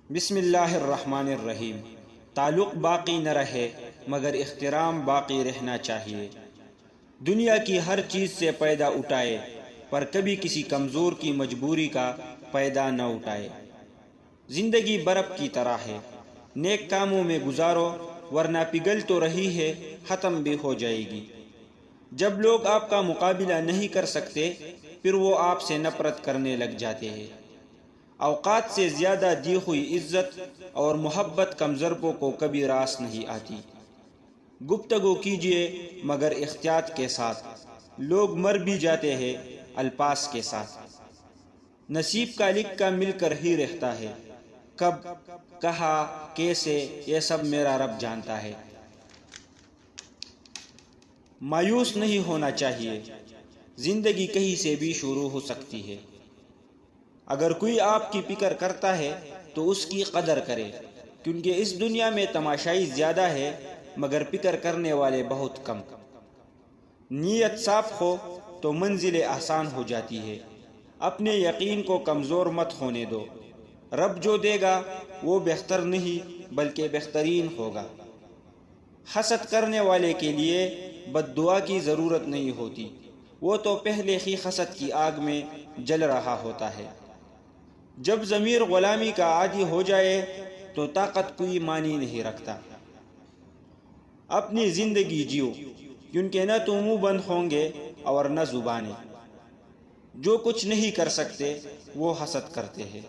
بسم اللہ الرحمن الرحیم۔ تعلق باقی نہ رہے مگر احترام باقی رہنا چاہیے۔ دنیا کی ہر چیز سے پیدا اٹھائے پر کبھی کسی کمزور کی مجبوری کا پیدا نہ اٹھائے۔ زندگی برف کی طرح ہے، نیک کاموں میں گزارو ورنہ پگھل تو رہی ہے، ختم بھی ہو جائے گی۔ جب لوگ آپ کا مقابلہ نہیں کر سکتے پھر وہ آپ سے نفرت کرنے لگ جاتے ہیں۔ اوقات سے زیادہ دی ہوئی عزت اور محبت کم ضربوں کو کبھی راس نہیں آتی۔ گفتگو کیجیے مگر احتیاط کے ساتھ، لوگ مر بھی جاتے ہیں الفاظ کے ساتھ۔ نصیب کا لکھا مل کر ہی رہتا ہے، کب، کہاں، کیسے، یہ سب میرا رب جانتا ہے۔ مایوس نہیں ہونا چاہیے، زندگی کہیں سے بھی شروع ہو سکتی ہے۔ اگر کوئی آپ کی فکر کرتا ہے تو اس کی قدر کرے، کیونکہ اس دنیا میں تماشائی زیادہ ہے مگر فکر کرنے والے بہت کم۔ نیت صاف ہو تو منزل آسان ہو جاتی ہے۔ اپنے یقین کو کمزور مت ہونے دو، رب جو دے گا وہ بہتر نہیں بلکہ بہترین ہوگا۔ حسد کرنے والے کے لیے بد دعا کی ضرورت نہیں ہوتی، وہ تو پہلے ہی حسد کی آگ میں جل رہا ہوتا ہے۔ جب ضمیر غلامی کا عادی ہو جائے تو طاقت کوئی معنی نہیں رکھتا۔ اپنی زندگی جیو، کیونکہ نہ تو منہ بند ہوں گے اور نہ زبانیں۔ جو کچھ نہیں کر سکتے وہ حسد کرتے ہیں۔